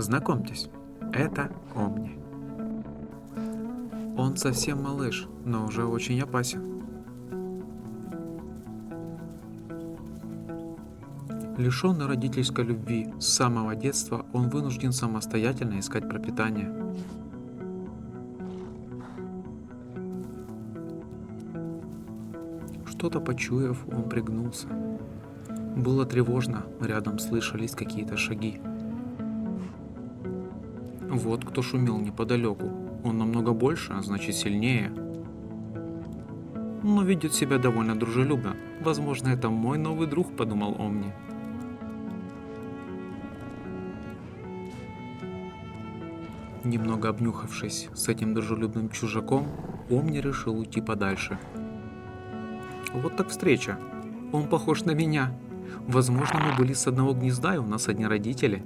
Знакомьтесь, это Омни. Он совсем малыш, но уже очень опасен. Лишенный родительской любви с самого детства, он вынужден самостоятельно искать пропитание. Что-то почуяв, он пригнулся. Было тревожно, рядом слышались какие-то шаги. Вот кто шумел неподалеку. Он намного больше, а значит сильнее. Но ведет себя довольно дружелюбно. Возможно, это мой новый друг, подумал Омни. Немного обнюхавшись с этим дружелюбным чужаком, Омни решил уйти подальше. Вот так встреча. Он похож на меня. Возможно, мы были с одного гнезда, и у нас одни родители.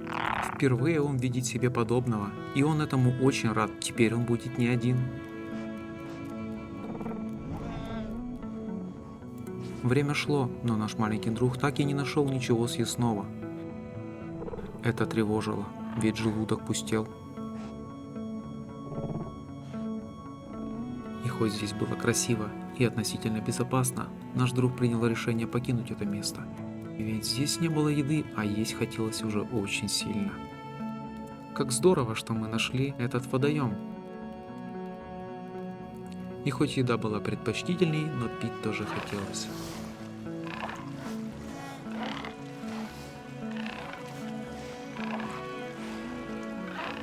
Впервые он видит себе подобного, и он этому очень рад. Теперь он будет не один. Время шло, но наш маленький друг так и не нашел ничего съестного. Это тревожило, ведь желудок пустел. И хоть здесь было красиво и относительно безопасно, наш друг принял решение покинуть это место. Ведь здесь не было еды, а есть хотелось уже очень сильно. Как здорово, что мы нашли этот водоем. И хоть еда была предпочтительней, но пить тоже хотелось.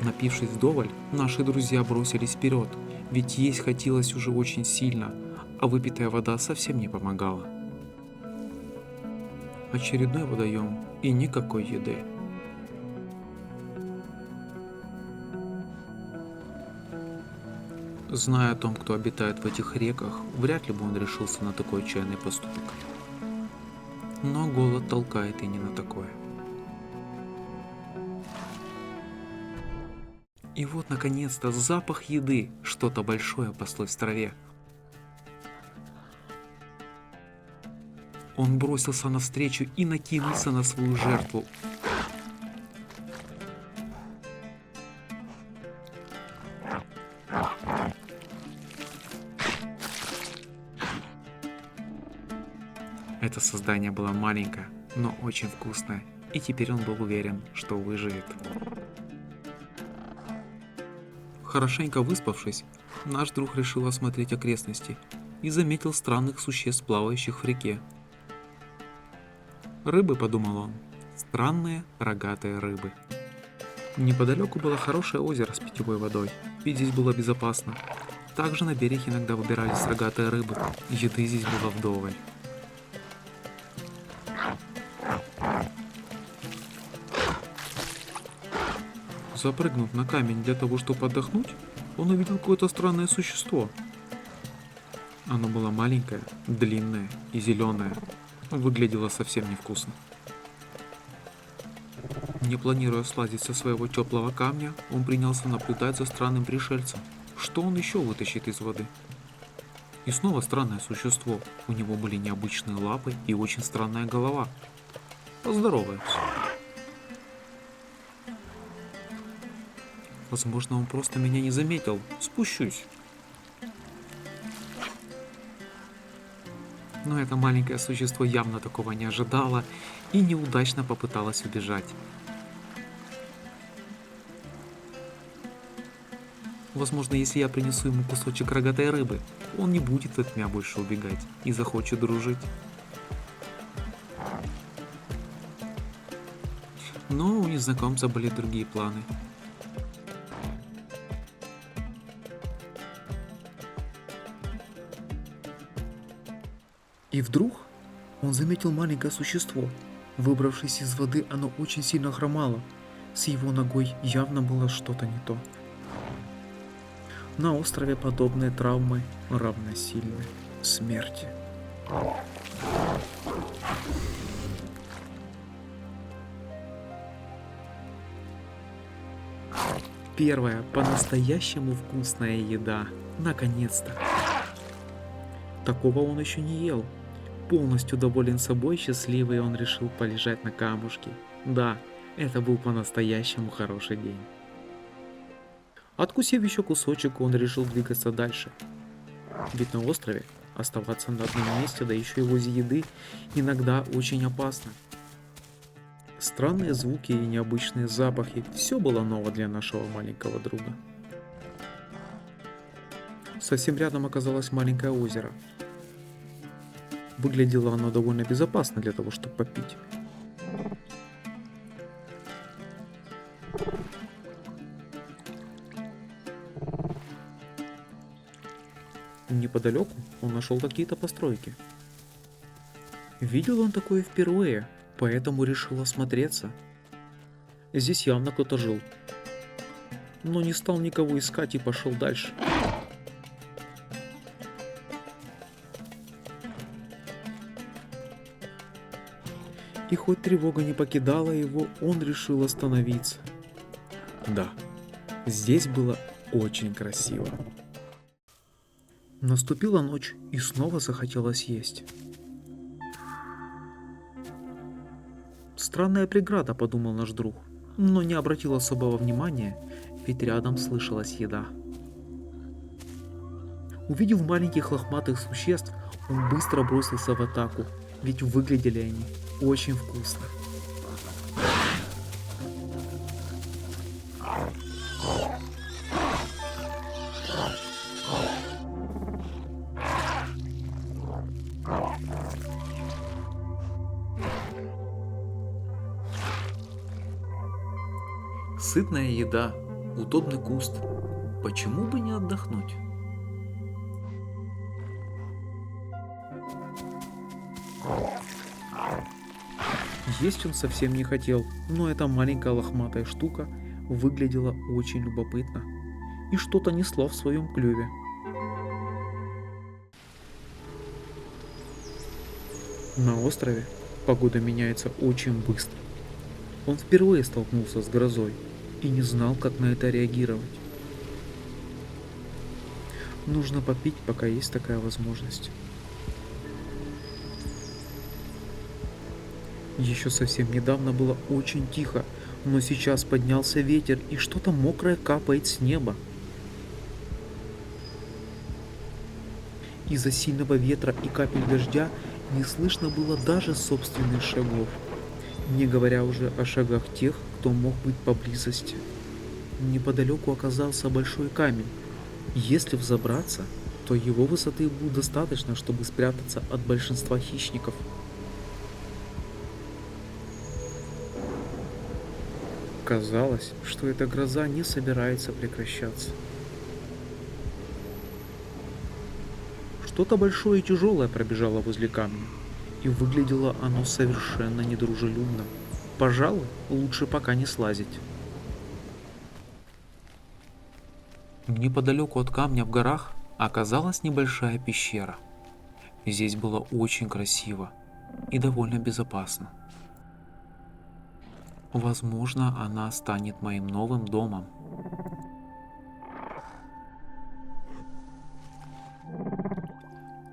Напившись вдоволь, наши друзья бросились вперед, ведь есть хотелось уже очень сильно, а выпитая вода совсем не помогала. Очередной водоем и никакой еды. Зная о том, кто обитает в этих реках, вряд ли бы он решился на такой отчаянный поступок. Но голод толкает и не на такое. И вот, наконец-то, запах еды, что-то большое паслось в траве. Он бросился навстречу и накинулся на свою жертву. Это создание было маленькое, но очень вкусное, и теперь он был уверен, что выживет. Хорошенько выспавшись, наш друг решил осмотреть окрестности и заметил странных существ, плавающих в реке. Рыбы, подумал он, странные рогатые рыбы. Неподалеку было хорошее озеро с питьевой водой, ведь здесь было безопасно. Также на берег иногда выбирались рогатые рыбы, еды здесь было вдоволь. Запрыгнув на камень для того, чтобы отдохнуть, он увидел какое-то странное существо. Оно было маленькое, длинное и зеленое. Выглядело совсем невкусно. Не планируя слазить со своего теплого камня, он принялся наблюдать за странным пришельцем. Что он еще вытащит из воды? И снова странное существо. У него были необычные лапы и очень странная голова. Поздороваются. Возможно, он просто меня не заметил. Спущусь. Но это маленькое существо явно такого не ожидало и неудачно попыталось убежать. Возможно, если я принесу ему кусочек рогатой рыбы, он не будет от меня больше убегать и захочет дружить. Но у незнакомца были другие планы. И вдруг он заметил маленькое существо. Выбравшись из воды, оно очень сильно хромало. С его ногой явно было что-то не то. На острове подобные травмы равносильны смерти. Первая по-настоящему вкусная еда. Наконец-то. Такого он еще не ел. Полностью доволен собой, счастливый, он решил полежать на камушке. Да, Это был по-настоящему хороший день. Откусив еще кусочек, он решил двигаться дальше. Ведь на острове оставаться на одном месте, да еще и возле еды, иногда очень опасно. Странные звуки и необычные запахи – все было ново для нашего маленького друга. Совсем рядом оказалось маленькое озеро. Выглядело оно довольно безопасно для того, чтобы попить. Неподалеку он нашел какие-то постройки. Видел он такое впервые, поэтому решил осмотреться. Здесь явно кто-то жил. Но не стал никого искать и пошел дальше. И хоть тревога не покидала его, он решил остановиться. Да, здесь было очень красиво. Наступила ночь, и снова захотелось есть. Странная преграда, подумал наш друг, но не обратил особого внимания, ведь рядом слышалась еда. Увидев маленьких лохматых существ, он быстро бросился в атаку, ведь выглядели они очень вкусно. Сытная еда, удобный куст. Почему бы не отдохнуть? Есть он совсем не хотел, но эта маленькая лохматая штука выглядела очень любопытно и что-то несла в своем клюве. На острове погода меняется очень быстро. Он впервые столкнулся с грозой и не знал, как на это реагировать. Нужно попить, пока есть такая возможность. Еще совсем недавно было очень тихо, но сейчас поднялся ветер и что-то мокрое капает с неба. Из-за сильного ветра и капель дождя не слышно было даже собственных шагов, не говоря уже о шагах тех, кто мог быть поблизости. Неподалеку оказался большой камень. Если взобраться, то его высоты будет достаточно, чтобы спрятаться от большинства хищников. Казалось, что эта гроза не собирается прекращаться. Что-то большое и тяжелое пробежало возле камня, и выглядело оно совершенно недружелюбно. Пожалуй, лучше пока не слазить. Неподалеку от камня в горах оказалась небольшая пещера. Здесь было очень красиво и довольно безопасно. Возможно, она станет моим новым домом.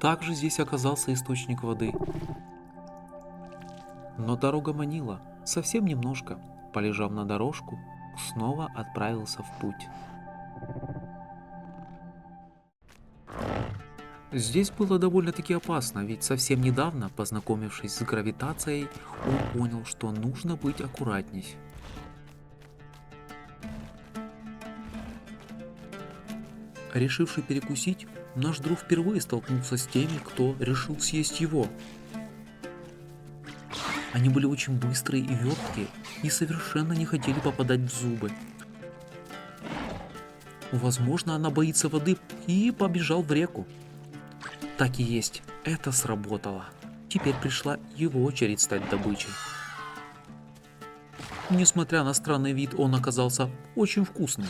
Также здесь оказался источник воды. Но дорога манила, совсем немножко. Полежав на дорожку, снова отправился в путь. Здесь было довольно-таки опасно, ведь совсем недавно, познакомившись с гравитацией, он понял, что нужно быть аккуратней. Решивший перекусить, наш друг впервые столкнулся с теми, кто решил съесть его. Они были очень быстрые и верткие, и совершенно не хотели попадать в зубы. Возможно, она боится воды и побежал в реку. Так и есть, это сработало. Теперь пришла его очередь стать добычей. Несмотря на странный вид, он оказался очень вкусным.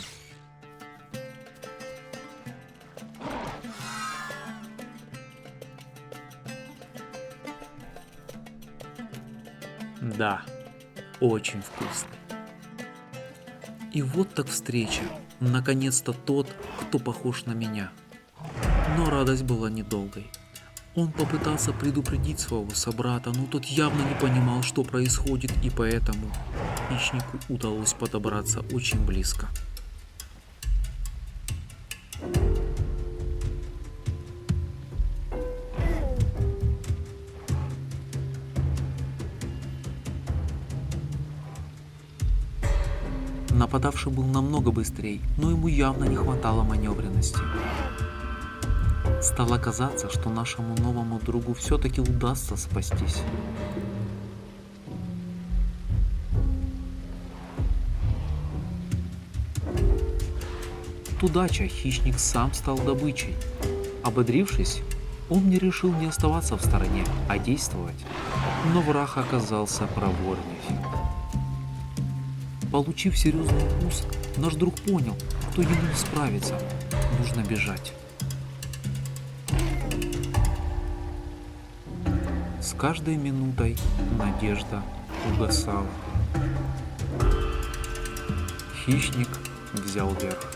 Да, очень вкусный. И вот так встреча. Наконец-то тот, кто похож на меня. Но радость была недолгой. Он попытался предупредить своего собрата, но тот явно не понимал, что происходит, и поэтому хищнику удалось подобраться очень близко. Нападавший был намного быстрее, но ему явно не хватало маневренности. Стало казаться, что нашему новому другу все-таки удастся спастись. Тут удача, хищник сам стал добычей. Ободрившись, он не решил не оставаться в стороне, а действовать. Но враг оказался проворнее. Получив серьезный укус, наш друг понял, что ему не справиться, нужно бежать. С каждой минутой надежда угасала. Хищник взял верх.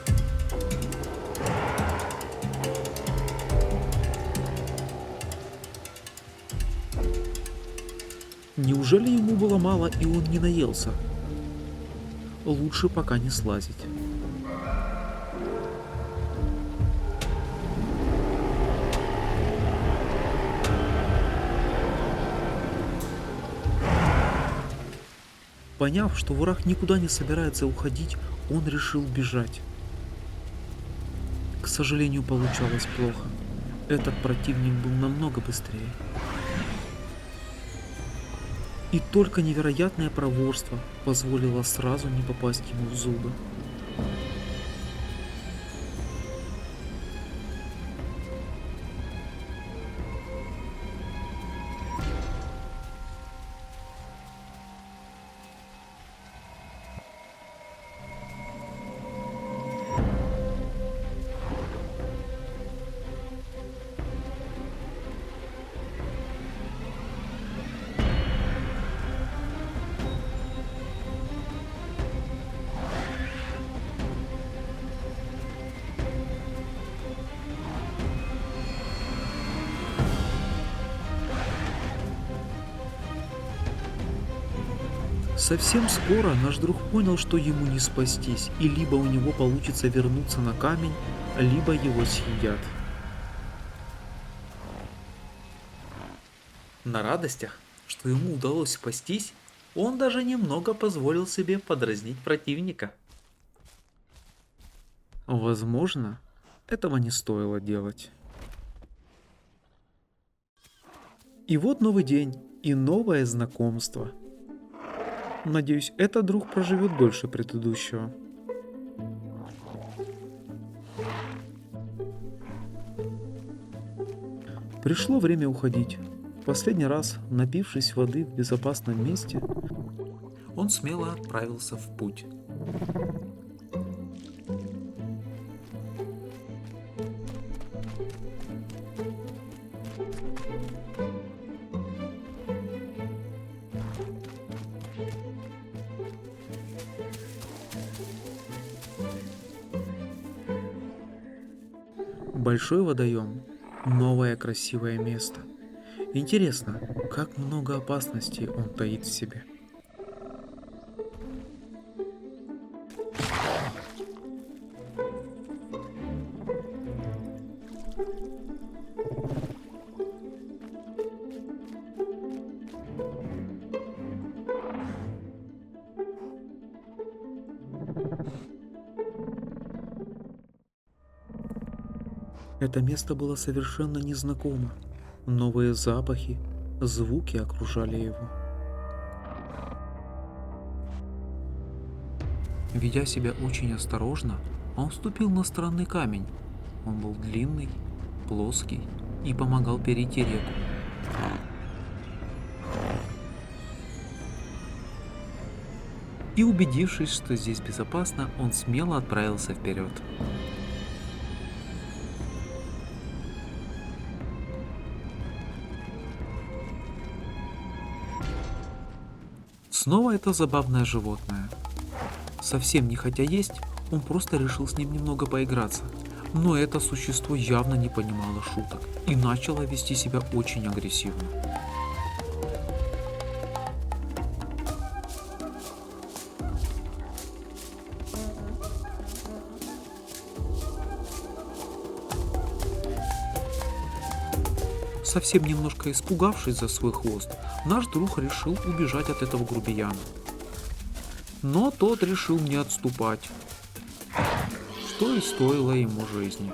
Неужели ему было мало и он не наелся? Лучше пока не слазить. Поняв, что враг никуда не собирается уходить, он решил бежать. К сожалению, получалось плохо. Этот противник был намного быстрее. И только невероятное проворство позволило сразу не попасть ему в зубы. Совсем скоро наш друг понял, что ему не спастись, и либо у него получится вернуться на камень, либо его съедят. На радостях, что ему удалось спастись, он даже немного позволил себе подразнить противника. Возможно, этого не стоило делать. И вот новый день и новое знакомство. Надеюсь, этот друг проживет дольше предыдущего. Пришло время уходить. Последний раз, напившись воды в безопасном месте, он смело отправился в путь. Большой водоем, новое красивое место. Интересно, как много опасностей он таит в себе. Это место было совершенно незнакомо. Новые запахи, звуки окружали его. Ведя себя очень осторожно, он вступил на странный камень. Он был длинный, плоский и помогал перейти реку. И убедившись, что здесь безопасно, он смело отправился вперед. Снова это забавное животное. Совсем не хотя есть, он просто решил с ним немного поиграться. Но это существо явно не понимало шуток и начало вести себя очень агрессивно. Совсем немножко испугавшись за свой хвост, наш друг решил убежать от этого грубияна. Но тот решил не отступать, что и стоило ему жизни.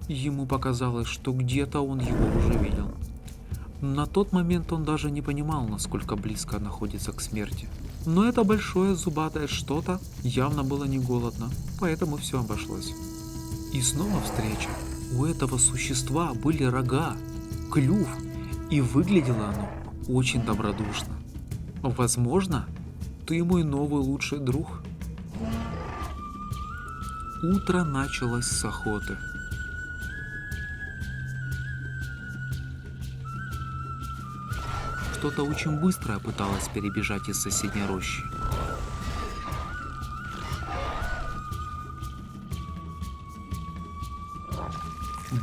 Ему показалось, что где-то он его уже видел. На тот момент он даже не понимал, насколько близко находится к смерти. Но это большое зубатое что-то явно было не голодно, поэтому все обошлось. И снова встреча. У этого существа были рога, клюв, и выглядело оно очень добродушно. Возможно, ты мой новый лучший друг. Утро началось с охоты. Что-то очень быстрое пыталось перебежать из соседней рощи.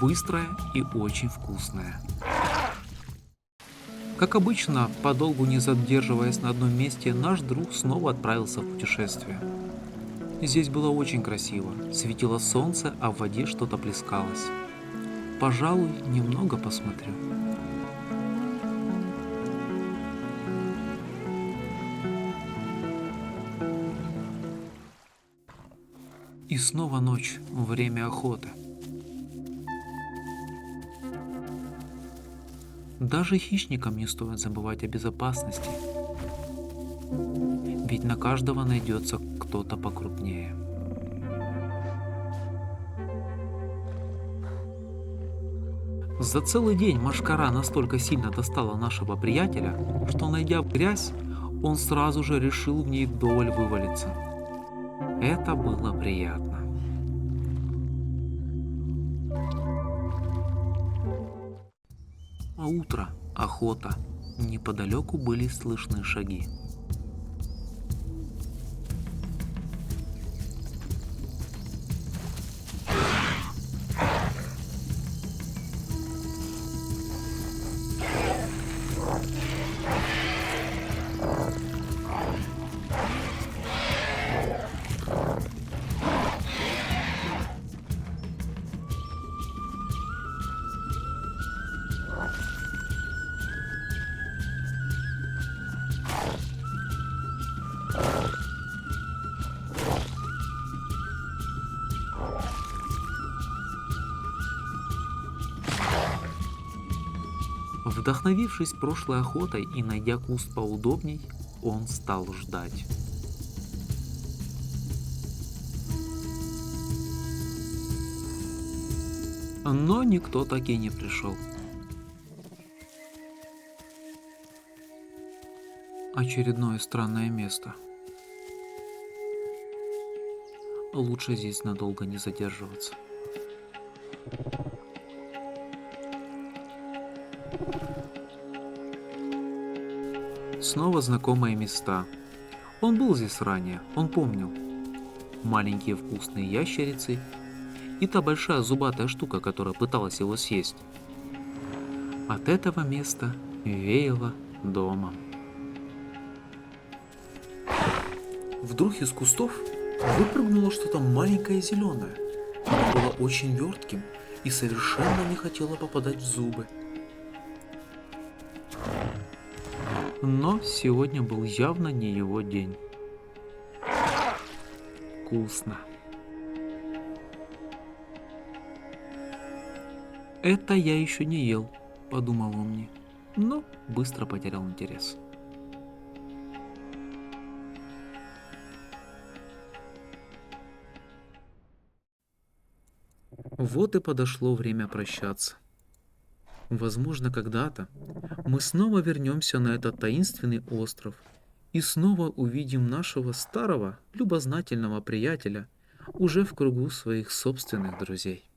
Быстрое и очень вкусное. Как обычно, подолгу не задерживаясь на одном месте, наш друг снова отправился в путешествие. Здесь было очень красиво, светило солнце, а в воде что-то плескалось. Пожалуй, немного посмотрю. И снова ночь, время охоты. Даже хищникам не стоит забывать о безопасности, ведь на каждого найдется кто-то покрупнее. За целый день мошкара настолько сильно достала нашего приятеля, что, найдя грязь, он сразу же решил в ней вдоволь вывалиться. Это было приятно. А утро, охота. Неподалеку были слышны шаги. Вдохновившись прошлой охотой и найдя куст поудобней, он стал ждать. Но никто так и не пришел. Очередное странное место. Лучше здесь надолго не задерживаться. Снова знакомые места. Он был здесь ранее, он помнил. Маленькие вкусные ящерицы и та большая зубатая штука, которая пыталась его съесть. От этого места веяло домом. Вдруг из кустов выпрыгнуло что-то маленькое и зеленое. Оно было очень вертким и совершенно не хотело попадать в зубы. Но сегодня был явно не его день. Вкусно. Это я еще не ел, подумал он мне, но быстро потерял интерес. Вот и подошло время прощаться. Возможно, когда-то мы снова вернемся на этот таинственный остров и снова увидим нашего старого, любознательного приятеля уже в кругу своих собственных друзей.